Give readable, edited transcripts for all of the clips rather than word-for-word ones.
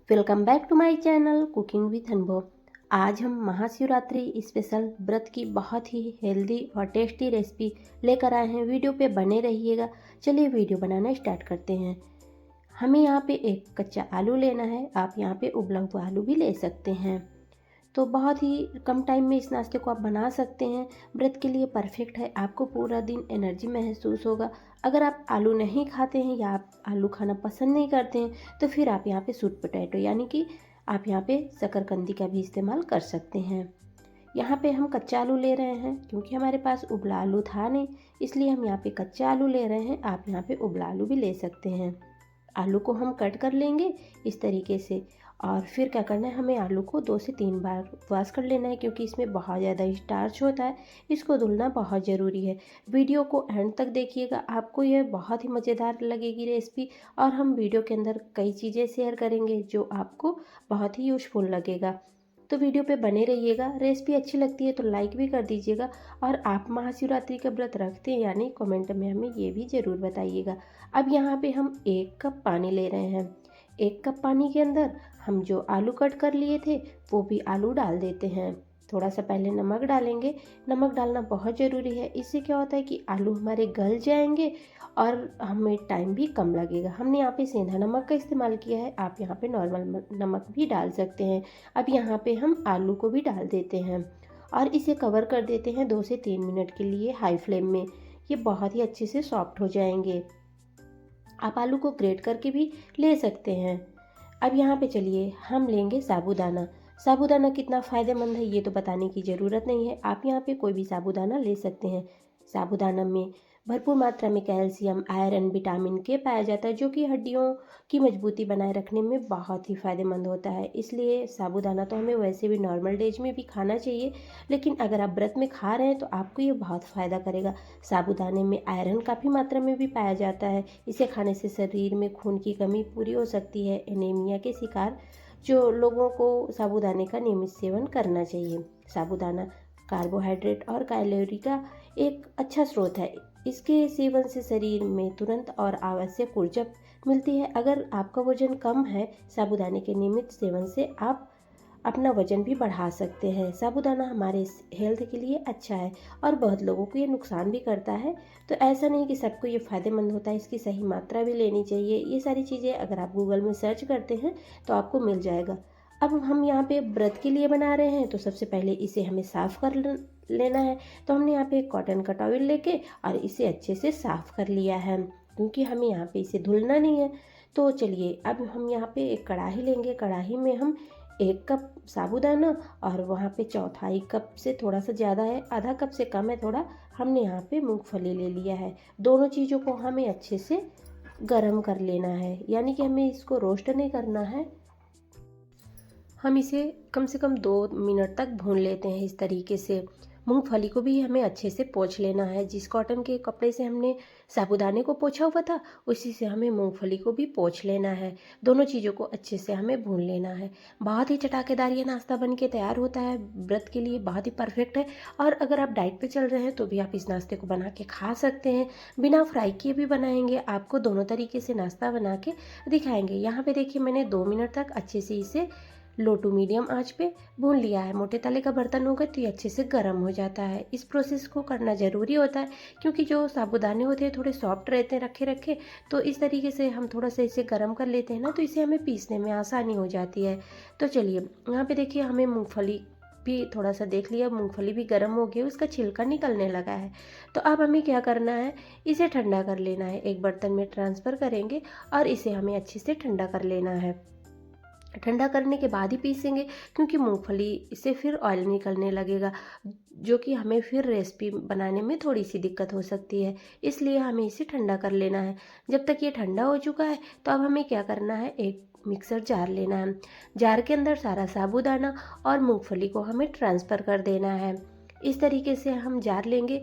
Welcome back to my channel cooking with Anubhav. आज हम Mahashivratri special व्रत की बहुत ही हेल्दी और टेस्टी रेसिपी लेकर आए हैं। वीडियो पे बने रहिएगा। चलिए वीडियो बनाना स्टार्ट करते हैं। हमें यहाँ पे एक कच्चा आलू लेना है। आप यहाँ पे उबला हुआ आलू भी ले सकते हैं। तो बहुत ही कम टाइम में इस नाश्ते को आप बना सकते हैं। व्रत के लिए परफेक्ट है। आपको पूरा दिन एनर्जी महसूस होगा। अगर आप आलू नहीं खाते हैं या आप आलू खाना पसंद नहीं करते हैं तो फिर आप यहाँ पे स्वीट पोटैटो यानी कि आप यहाँ पे शकरकंदी का भी इस्तेमाल कर सकते हैं। यहाँ पे हम कच्चा आलू ले रहे हैं क्योंकि हमारे पास उबला आलू था नहीं, इसलिए हम यहाँ पे कच्चा आलू ले रहे हैं। आप यहाँ पे उबला आलू भी ले सकते हैं। आलू को हम कट कर लेंगे इस तरीके से, और फिर क्या करना है, हमें आलू को 2 से 3 बार वॉश कर लेना है क्योंकि इसमें बहुत ज़्यादा स्टार्च होता है। इसको धुलना बहुत ज़रूरी है। वीडियो को एंड तक देखिएगा, आपको यह बहुत ही मज़ेदार लगेगी रेसिपी। और हम वीडियो के अंदर कई चीज़ें शेयर करेंगे जो आपको बहुत ही यूज़फुल लगेगा। तो वीडियो पे बने रहिएगा। रेसिपी अच्छी लगती है तो लाइक भी कर दीजिएगा। और आप महाशिवरात्रि का व्रत रखते हैं यानी कमेंट में हमें ये भी ज़रूर बताइएगा। अब यहाँ पे हम 1 कप पानी ले रहे हैं। 1 कप पानी के अंदर हम जो आलू कट कर लिए थे वो भी आलू डाल देते हैं। थोड़ा सा पहले नमक डालेंगे। नमक डालना बहुत ज़रूरी है। इससे क्या होता है कि आलू हमारे गल जाएंगे और हमें टाइम भी कम लगेगा। हमने यहाँ पे सेंधा नमक का इस्तेमाल किया है, आप यहाँ पे नॉर्मल नमक भी डाल सकते हैं। अब यहाँ पे हम आलू को भी डाल देते हैं और इसे कवर कर देते हैं 2 से 3 मिनट के लिए हाई फ्लेम में। ये बहुत ही अच्छे से सॉफ्ट हो जाएंगे। आप आलू को ग्रेट करके भी ले सकते हैं। अब यहाँ पे चलिए हम लेंगे साबूदाना। साबूदाना कितना फ़ायदेमंद है ये तो बताने की ज़रूरत नहीं है। आप यहाँ पे कोई भी साबूदाना ले सकते हैं। साबूदाना में भरपूर मात्रा में कैल्शियम, आयरन, विटामिन के पाया जाता है जो कि हड्डियों की मजबूती बनाए रखने में बहुत ही फ़ायदेमंद होता है। इसलिए साबूदाना तो हमें वैसे भी नॉर्मल डेज में भी खाना चाहिए, लेकिन अगर आप व्रत में खा रहे हैं तो आपको ये बहुत फ़ायदा करेगा। साबूदाने में आयरन काफ़ी मात्रा में भी पाया जाता है। इसे खाने से शरीर में खून की कमी पूरी हो सकती है। एनीमिया के शिकार जो लोगों को साबूदाने का नियमित सेवन करना चाहिए। साबूदाना कार्बोहाइड्रेट और कैलोरी का एक अच्छा स्रोत है। इसके सेवन से शरीर में तुरंत और आवश्यक ऊर्जा मिलती है। अगर आपका वजन कम है, साबूदाने के नियमित सेवन से आप अपना वजन भी बढ़ा सकते हैं। साबूदाना हमारे हेल्थ के लिए अच्छा है और बहुत लोगों को ये नुकसान भी करता है। तो ऐसा नहीं कि सबको ये फ़ायदेमंद होता है, इसकी सही मात्रा भी लेनी चाहिए। ये सारी चीज़ें अगर आप गूगल में सर्च करते हैं तो आपको मिल जाएगा। अब हम यहाँ पे व्रत के लिए बना रहे हैं तो सबसे पहले इसे हमें साफ़ कर लेना है। तो हमने यहाँ पे एक कॉटन का टॉवल लेके और इसे अच्छे से साफ़ कर लिया है क्योंकि हमें यहाँ पे इसे धुलना नहीं है। तो चलिए अब हम यहाँ पे एक कढ़ाई लेंगे। कढ़ाई में हम 1 कप साबूदाना और वहाँ पे चौथाई कप से थोड़ा सा ज़्यादा है, आधा कप से कम है थोड़ा, हमने यहाँ पे मूंगफली ले लिया है। दोनों चीज़ों को हमें अच्छे से गरम कर लेना है, यानी कि हमें इसको रोस्ट नहीं करना है। हम इसे कम से कम 2 मिनट तक भून लेते हैं इस तरीके से। मूंगफली को भी हमें अच्छे से पोंछ लेना है। जिस कॉटन के कपड़े से हमने साबूदाने को पोंछा हुआ था उसी से हमें मूंगफली को भी पोंछ लेना है। दोनों चीज़ों को अच्छे से हमें भून लेना है। बहुत ही चटाकेदार ये नाश्ता बन के तैयार होता है। व्रत के लिए बहुत ही परफेक्ट है। और अगर आप डाइट पे चल रहे हैं तो भी आप इस नाश्ते को बना के खा सकते हैं। बिना फ्राई किए भी बनाएंगे, आपको दोनों तरीके से नाश्ता बना के दिखाएंगे। यहाँ पे देखिए मैंने 2 मिनट तक अच्छे से इसे लो टू मीडियम आंच पे भून लिया है। मोटे तले का बर्तन होगा तो ये अच्छे से गर्म हो जाता है। इस प्रोसेस को करना ज़रूरी होता है क्योंकि जो साबूदाने होते हैं थोड़े सॉफ्ट रहते हैं रखे रखे। तो इस तरीके से हम थोड़ा सा इसे गर्म कर लेते हैं ना, तो इसे हमें पीसने में आसानी हो जाती है। तो चलिए यहाँ पे देखिए हमें मूँगफली भी थोड़ा सा देख लिया, मूंगफली भी गर्म हो गई, उसका छिलका निकलने लगा है। तो अब हमें क्या करना है, इसे ठंडा कर लेना है। एक बर्तन में ट्रांसफ़र करेंगे और इसे हमें अच्छे से ठंडा कर लेना है। ठंडा करने के बाद ही पीसेंगे क्योंकि मूंगफली से फिर ऑयल निकलने लगेगा जो कि हमें फिर रेसिपी बनाने में थोड़ी सी दिक्कत हो सकती है। इसलिए हमें इसे ठंडा कर लेना है। जब तक ये ठंडा हो चुका है तो अब हमें क्या करना है, एक मिक्सर जार लेना है। जार के अंदर सारा साबूदाना और मूंगफली को हमें ट्रांसफ़र कर देना है। इस तरीके से हम जार लेंगे।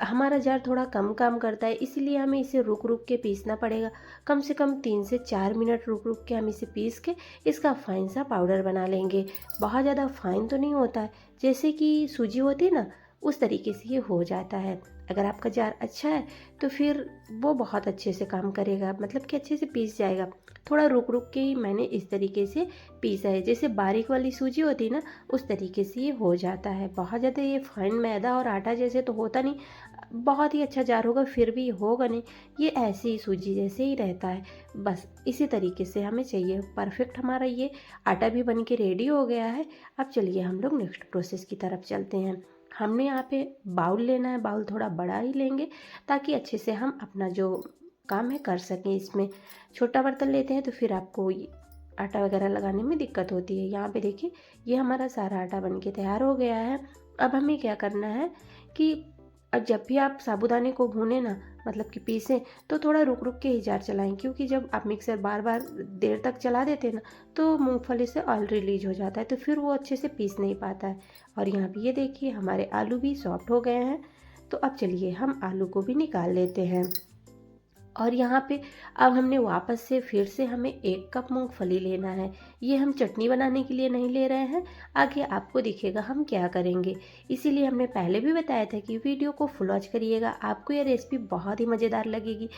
हमारा जार थोड़ा कम काम करता है, इसीलिए हमें इसे रुक रुक के पीसना पड़ेगा। कम से कम 3 से 4 मिनट रुक रुक के हम इसे पीस के इसका फाइन सा पाउडर बना लेंगे। बहुत ज़्यादा फाइन तो नहीं होता है, जैसे कि सूजी होती है ना उस तरीके से ये हो जाता है। अगर आपका जार अच्छा है तो फिर वो बहुत अच्छे से काम करेगा, मतलब कि अच्छे से पीस जाएगा। थोड़ा रुक रुक के ही मैंने इस तरीके से पीसा है, जैसे बारीक वाली सूजी होती है ना, उस तरीके से ये हो जाता है। बहुत ज़्यादा ये फाइन मैदा और आटा जैसे तो होता नहीं, बहुत ही अच्छा जार होगा फिर भी होगा नहीं, ये ऐसे ही सूजी जैसे ही रहता है। बस इसी तरीके से हमें चाहिए। परफेक्ट हमारा ये आटा भी बन के रेडी हो गया है। अब चलिए हम लोग नेक्स्ट प्रोसेस की तरफ चलते हैं। हमने यहाँ पे बाउल लेना है, बाउल थोड़ा बड़ा ही लेंगे ताकि अच्छे से हम अपना जो काम है कर सकें। इसमें छोटा बर्तन लेते हैं तो फिर आपको आटा वगैरह लगाने में दिक्कत होती है। यहाँ पे देखिए ये हमारा सारा आटा बन के तैयार हो गया है। अब हमें क्या करना है कि अब जब भी आप साबूदाने को भूने ना, मतलब कि पीसें, तो थोड़ा रुक रुक के ही जार चलाएं, क्योंकि जब आप मिक्सर बार बार देर तक चला देते हैं ना तो मूंगफली से ऑयल रिलीज हो जाता है, तो फिर वो अच्छे से पीस नहीं पाता है। और यहाँ पे ये देखिए हमारे आलू भी सॉफ्ट हो गए हैं। तो अब चलिए हम आलू को भी निकाल लेते हैं। और यहाँ पे अब हमने वापस से फिर से हमें 1 कप मूंगफली लेना है। ये हम चटनी बनाने के लिए नहीं ले रहे हैं, आगे आपको दिखेगा हम क्या करेंगे। इसीलिए हमने पहले भी बताया था कि वीडियो को फुल वॉच करिएगा, आपको ये रेसिपी बहुत ही मज़ेदार लगेगी।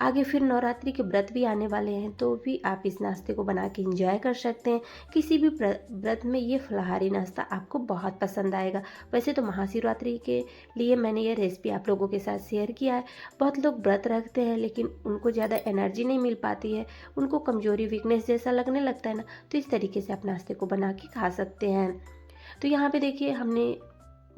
आगे फिर नवरात्रि के व्रत भी आने वाले हैं, तो भी आप इस नाश्ते को बना के इंजॉय कर सकते हैं। किसी भी व्रत में ये फलाहारी नाश्ता आपको बहुत पसंद आएगा। वैसे तो महाशिवरात्रि के लिए मैंने ये रेसिपी आप लोगों के साथ शेयर किया है। बहुत लोग व्रत रखते हैं लेकिन उनको ज़्यादा एनर्जी नहीं मिल पाती है, उनको कमजोरी वीकनेस जैसा लगने लगता है ना, तो इस तरीके से आप नाश्ते को बना के खा सकते हैं। तो यहाँ पे देखिए हमने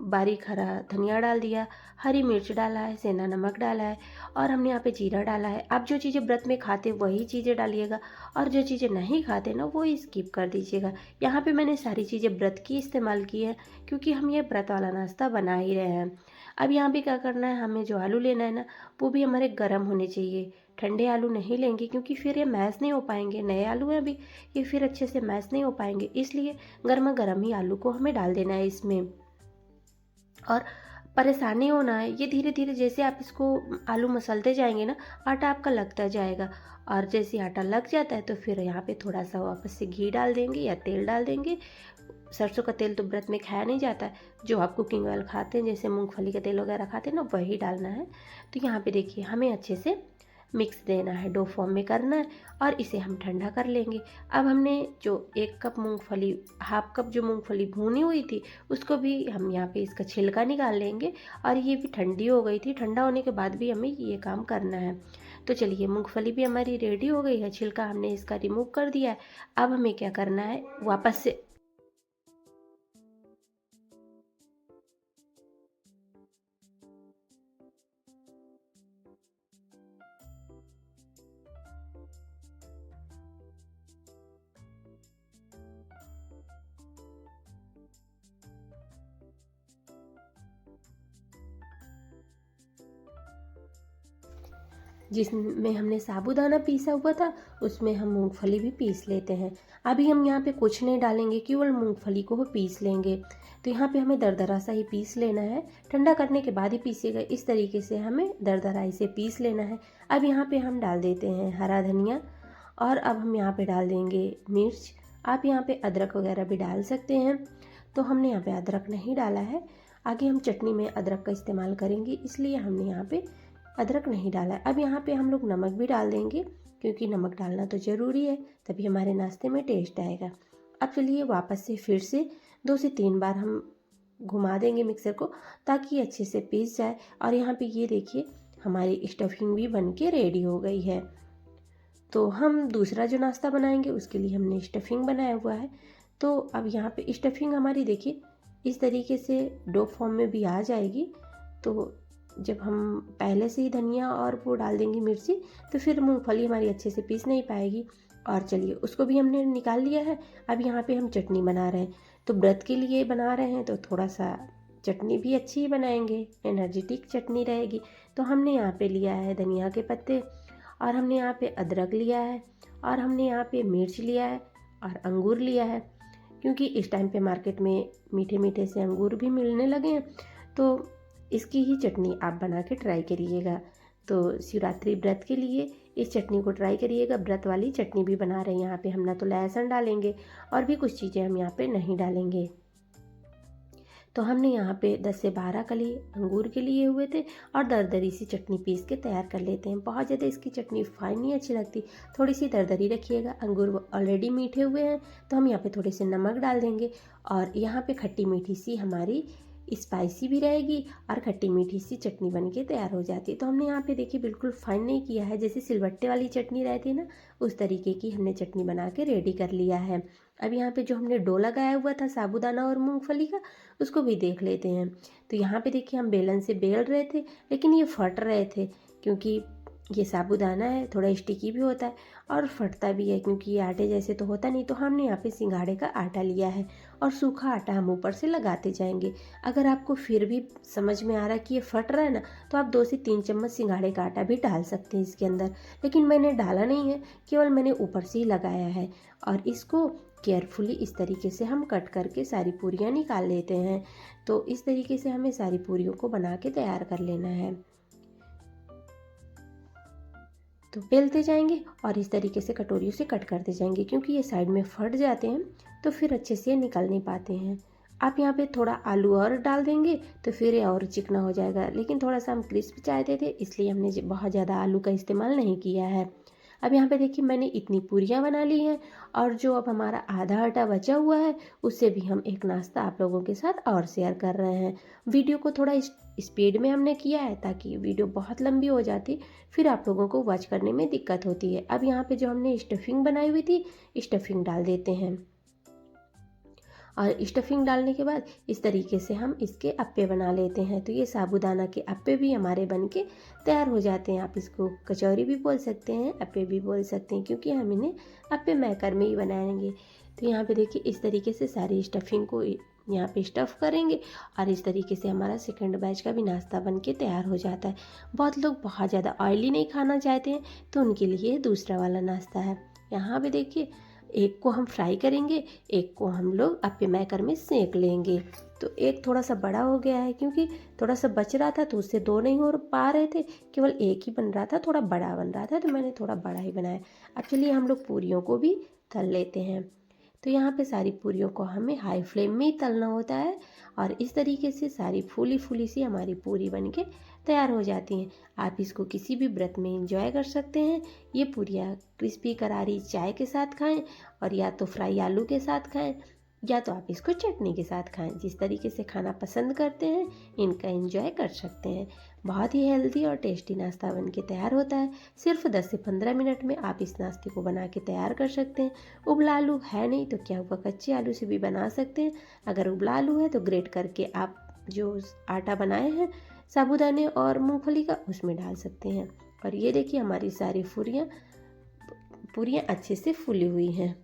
बारीक हरा धनिया डाल दिया, हरी मिर्च डाला है, सेंधा नमक डाला है और हमने यहाँ पे जीरा डाला है। आप जो चीज़ें व्रत में खाते वही चीज़ें डालिएगा और जो चीज़ें नहीं खाते ना वो स्किप कर दीजिएगा। यहाँ पे मैंने सारी चीज़ें व्रत की इस्तेमाल की है, क्योंकि हम ये व्रत वाला नाश्ता बना ही रहे हैं। अब यहाँ पे क्या करना है, हमें जो आलू लेना है ना वो भी हमारे गर्म होने चाहिए। ठंडे आलू नहीं लेंगे क्योंकि फिर ये मैश नहीं हो पाएंगे, नए आलू हैं अभी, ये फिर अच्छे से मैश नहीं हो पाएंगे, इसलिए गर्मा गर्म ही आलू को हमें डाल देना है इसमें। और परेशानी होना है, ये धीरे धीरे जैसे आप इसको आलू मसलते जाएंगे ना, आटा आपका लगता जाएगा। और जैसे आटा लग जाता है तो फिर यहाँ पे थोड़ा सा वापस से घी डाल देंगे या तेल डाल देंगे। सरसों का तेल तो व्रत में खाया नहीं जाता है, जो आप कुकिंग ऑयल खाते हैं जैसे मूंगफली का तेल वगैरह खाते हैं ना वही डालना है। तो यहाँ पे देखिए हमें अच्छे से मिक्स देना है, डो फॉर्म में करना है और इसे हम ठंडा कर लेंगे। अब हमने जो 1 कप मूंगफली, हाफ कप जो मूंगफली भुनी हुई थी उसको भी हम यहाँ पे इसका छिलका निकाल लेंगे। और ये भी ठंडी हो गई थी, ठंडा होने के बाद भी हमें ये काम करना है। तो चलिए मूंगफली भी हमारी रेडी हो गई है, छिलका हमने इसका रिमूव कर दिया है। अब हमें क्या करना है, वापस से जिसमें हमने साबूदाना पीसा हुआ था उसमें हम मूंगफली भी पीस लेते हैं। अभी हम यहाँ पे कुछ नहीं डालेंगे, केवल मूंगफली को पीस लेंगे। तो यहाँ पे हमें दरदरा सा ही पीस लेना है, ठंडा करने के बाद ही पीसेगा, इस तरीके से हमें दरदरा इसे पीस लेना है। अब यहाँ पे हम डाल देते हैं हरा धनिया और अब हम यहाँ पे डाल देंगे मिर्च। आप यहाँ पे अदरक वगैरह भी डाल सकते हैं, तो हमने यहाँ पे अदरक नहीं डाला है। आगे हम चटनी में अदरक का इस्तेमाल करेंगे, इसलिए हमने यहाँ पे अदरक नहीं डाला है। अब यहाँ पे हम लोग नमक भी डाल देंगे, क्योंकि नमक डालना तो ज़रूरी है, तभी हमारे नाश्ते में टेस्ट आएगा। अब चलिए वापस से फिर से 2 से 3 बार हम घुमा देंगे मिक्सर को, ताकि अच्छे से पीस जाए। और यहाँ पे ये देखिए हमारी स्टफिंग भी बन के रेडी हो गई है। तो हम दूसरा जो नाश्ता बनाएंगे उसके लिए हमने स्टफिंग बनाया हुआ है। तो अब यहाँ पे स्टफिंग हमारी देखिए इस तरीके से डो फॉर्म में भी आ जाएगी। तो जब हम पहले से ही धनिया और वो डाल देंगे मिर्ची, तो फिर मूंगफली हमारी अच्छे से पीस नहीं पाएगी। और चलिए उसको भी हमने निकाल लिया है। अब यहाँ पे हम चटनी बना रहे हैं, तो व्रत के लिए बना रहे हैं तो थोड़ा सा चटनी भी अच्छी ही बनाएंगे, एनर्जेटिक चटनी रहेगी। तो हमने यहाँ पे लिया है धनिया के पत्ते और हमने यहाँ पे अदरक लिया है और हमने यहाँ पे मिर्च लिया है और अंगूर लिया है, क्योंकि इस टाइम पे मार्केट में मीठे मीठे से अंगूर भी मिलने लगे हैं। तो इसकी ही चटनी आप बना के ट्राई करिएगा। तो शिवरात्रि व्रत के लिए इस चटनी को ट्राई करिएगा। व्रत वाली चटनी भी बना रहे हैं। यहाँ पे हम ना तो लहसुन डालेंगे और भी कुछ चीज़ें हम यहाँ पे नहीं डालेंगे। तो हमने यहाँ पे 10 से 12 कली अंगूर के लिए हुए थे और दरदरी सी चटनी पीस के तैयार कर लेते हैं। बहुत ज़्यादा इसकी चटनी फाइन नहीं अच्छी लगती, थोड़ी सी दरदरी रखिएगा। अंगूर ऑलरेडी मीठे हुए हैं तो हम यहाँ पे थोड़े से नमक डाल देंगे और यहाँ पे खट्टी मीठी सी हमारी स्पाइसी भी रहेगी और खट्टी मीठी सी चटनी बन के तैयार हो जाती है। तो हमने यहाँ पे देखिए बिल्कुल फाइन नहीं किया है, जैसे सिलबट्टे वाली चटनी रहती है ना, उस तरीके की हमने चटनी बना के रेडी कर लिया है। अब यहाँ पे जो हमने डो लगाया हुआ था साबूदाना और मूंगफली का, उसको भी देख लेते हैं। तो यहाँ पे देखिए हम बेलन से बेल रहे थे लेकिन ये फट रहे थे, क्योंकि ये साबूदाना है, थोड़ा स्टिकी भी होता है और फटता भी है, क्योंकि ये आटे जैसे तो होता नहीं। तो हमने यहाँ पे सिंघाड़े का आटा लिया है और सूखा आटा हम ऊपर से लगाते जाएंगे। अगर आपको फिर भी समझ में आ रहा है कि ये फट रहा है ना, तो आप 2 से 3 चम्मच सिंघाड़े का आटा भी डाल सकते हैं इसके अंदर, लेकिन मैंने डाला नहीं है, केवल मैंने ऊपर से ही लगाया है। और इसको केयरफुली इस तरीके से हम कट करके सारी पूरियाँ निकाल लेते हैं। तो इस तरीके से हमें सारी पूरियों को बना के तैयार कर लेना है। तो बेलते जाएंगे और इस तरीके से कटोरियों से कट करते जाएंगे, क्योंकि ये साइड में फट जाते हैं तो फिर अच्छे से निकल नहीं पाते हैं। आप यहाँ पे थोड़ा आलू और डाल देंगे तो फिर ये और चिकना हो जाएगा, लेकिन थोड़ा सा हम क्रिस्प चाहते थे इसलिए हमने बहुत ज़्यादा आलू का इस्तेमाल नहीं किया है। अब यहाँ पे देखिए मैंने इतनी पूरियाँ बना ली हैं और जो अब हमारा आधा आटा बचा हुआ है उससे भी हम एक नाश्ता आप लोगों के साथ और शेयर कर रहे हैं। वीडियो को थोड़ा स्पीड में हमने किया है ताकि वीडियो बहुत लंबी हो जाती, फिर आप लोगों को वॉच करने में दिक्कत होती है। अब यहाँ पे जो हमने स्टफिंग बनाई हुई थी, स्टफिंग डाल देते हैं और स्टफिंग डालने के बाद इस तरीके से हम इसके अप्पे बना लेते हैं। तो ये साबूदाना के अप्पे भी हमारे बनके तैयार हो जाते हैं। आप इसको कचौरी भी बोल सकते हैं, अप्पे भी बोल सकते हैं, क्योंकि हम इन्हें अप्पे मैकर में ही बनाएंगे। तो यहाँ पे देखिए इस तरीके से सारी स्टफिंग को यहाँ पे स्टफ़ करेंगे और इस तरीके से हमारा सेकंड बैच का भी नाश्ता बन के तैयार हो जाता है। बहुत लोग बहुत ज़्यादा ऑयली नहीं खाना चाहते हैं तो उनके लिए दूसरा वाला नाश्ता है। यहाँ पे देखिए एक को हम फ्राई करेंगे, एक को हम लोग अप्पे मैकर में सेक लेंगे। तो एक थोड़ा सा बड़ा हो गया है, क्योंकि थोड़ा सा बच रहा था तो उससे 2 नहीं हो पा रहे थे, केवल एक ही बन रहा था, थोड़ा बड़ा बन रहा था, तो मैंने थोड़ा बड़ा ही बनाया। अब चलिए हम लोग पूरियों को भी तल लेते हैं। तो यहाँ पे सारी पूरियों को हमें हाई फ्लेम में ही तलना होता है और इस तरीके से सारी फूली फूली सी हमारी पूरी बनके तैयार हो जाती हैं। आप इसको किसी भी व्रत में एंजॉय कर सकते हैं। ये पूरियाँ क्रिस्पी करारी चाय के साथ खाएं और या तो फ्राई आलू के साथ खाएं या तो आप इसको चटनी के साथ खाएं। जिस तरीके से खाना पसंद करते हैं इनका एंजॉय कर सकते हैं। बहुत ही हेल्दी और टेस्टी नाश्ता बन के तैयार होता है। सिर्फ 10 से 15 मिनट में आप इस नाश्ते को बना के तैयार कर सकते हैं। उबला आलू है नहीं तो क्या हुआ, कच्चे आलू से भी बना सकते हैं। अगर उबला आलू है तो ग्रेट करके आप जो आटा बनाए हैं साबूदाने और मूंगफली का उसमें डाल सकते हैं। और ये देखिए हमारी सारी पूरियाँ अच्छे से फूली हुई हैं।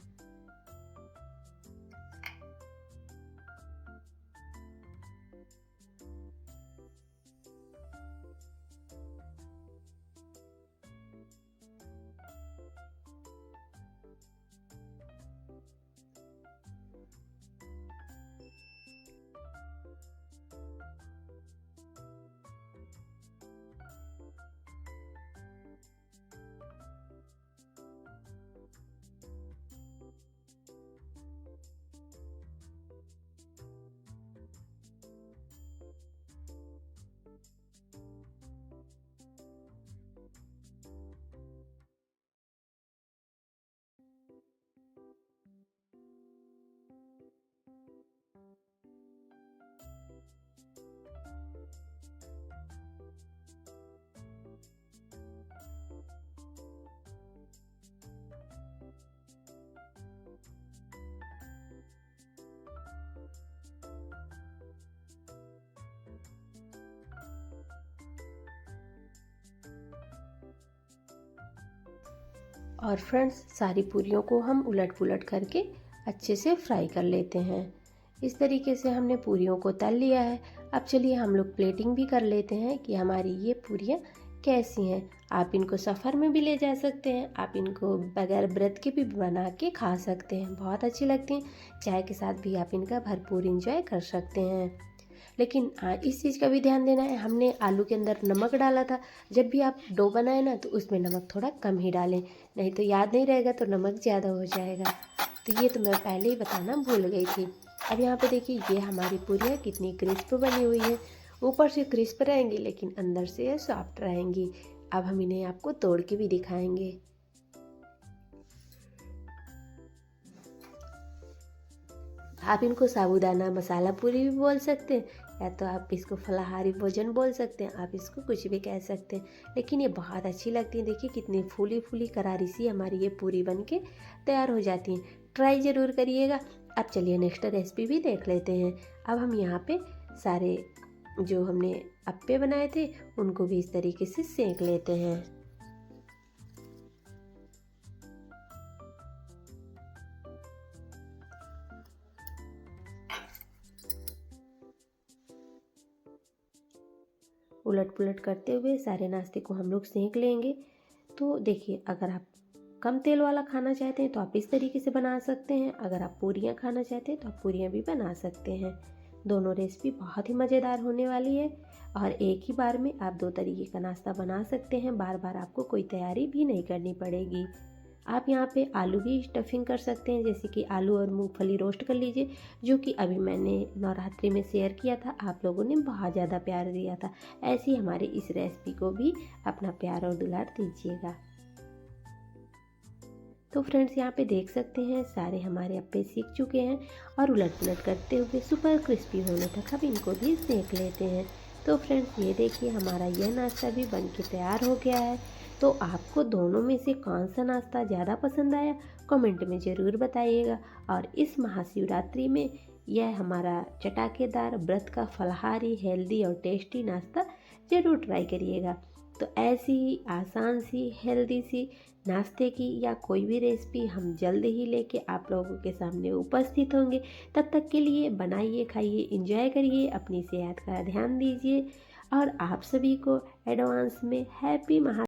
और फ्रेंड्स सारी पूरियों को हम उलट पुलट करके अच्छे से फ्राई कर लेते हैं। इस तरीके से हमने पूरियों को तल लिया है। अब चलिए हम लोग प्लेटिंग भी कर लेते हैं कि हमारी ये पूरियाँ कैसी हैं। आप इनको सफ़र में भी ले जा सकते हैं, आप इनको बगैर व्रत के भी बना के खा सकते हैं, बहुत अच्छी लगती हैं। चाय के साथ भी आप इनका भरपूर इंजॉय कर सकते हैं। लेकिन इस चीज़ का भी ध्यान देना है, हमने आलू के अंदर नमक डाला था। जब भी आप डो बनाए ना तो उसमें नमक थोड़ा कम ही डालें, नहीं तो याद नहीं रहेगा तो नमक ज़्यादा हो जाएगा। तो ये तो मैं पहले ही बताना भूल गई थी। अब यहाँ पे देखिए ये हमारी पूरियाँ कितनी क्रिस्प बनी हुई है। ऊपर से क्रिस्प रहेंगी लेकिन अंदर से ये सॉफ्ट रहेंगी। अब हम इन्हें आपको तोड़ के भी दिखाएंगे। आप इनको साबूदाना मसाला पूरी भी बोल सकते हैं, या तो आप इसको फलाहारी भोजन बोल सकते हैं, आप इसको कुछ भी कह सकते हैं, लेकिन ये बहुत अच्छी लगती है। देखिए कितनी फूली फूली करारी सी हमारी ये पूरी बन के तैयार हो जाती हैं। ट्राई ज़रूर करिएगा। अब चलिए नेक्स्ट रेसिपी भी देख लेते हैं। अब हम यहाँ पे सारे जो हमने अप्पे बनाए थे उनको भी इस तरीके से सेंक लेते हैं। उलट पुलट करते हुए सारे नाश्ते को हम लोग सेंक लेंगे। तो देखिए अगर आप कम तेल वाला खाना चाहते हैं तो आप इस तरीके से बना सकते हैं। अगर आप पूरियाँ खाना चाहते हैं तो आप पूरियाँ भी बना सकते हैं। दोनों रेसिपी बहुत ही मज़ेदार होने वाली है और एक ही बार में आप 2 तरीके का नाश्ता बना सकते हैं। बार बार आपको कोई तैयारी भी नहीं करनी पड़ेगी। आप यहाँ पे आलू की स्टफिंग कर सकते हैं, जैसे कि आलू और मूंगफली रोस्ट कर लीजिए, जो कि अभी मैंने नवरात्रि में शेयर किया था। आप लोगों ने बहुत ज़्यादा प्यार दिया था। ऐसे ही हमारे इस रेसिपी को भी अपना प्यार और दुलार दीजिएगा। तो फ्रेंड्स यहाँ पे देख सकते हैं सारे हमारे अप्पे सीख चुके हैं और उलट पुलट करते हुए सुपर क्रिस्पी होने तक अब इनको भी सेक लेते हैं। तो फ्रेंड्स ये देखिए हमारा यह नाश्ता भी बन के तैयार हो गया है। तो आपको दोनों में से कौन सा नाश्ता ज़्यादा पसंद आया कमेंट में ज़रूर बताइएगा। और इस महाशिवरात्रि में यह हमारा चटाकेदार व्रत का फलाहारी हेल्दी और टेस्टी नाश्ता ज़रूर ट्राई करिएगा। तो ऐसी ही आसान सी हेल्दी सी नाश्ते की या कोई भी रेसिपी हम जल्द ही लेके आप लोगों के सामने उपस्थित होंगे। तब तक के लिए बनाइए, खाइए, एंजॉय करिए, अपनी सेहत का ध्यान दीजिए और आप सभी को एडवांस में हैप्पी महा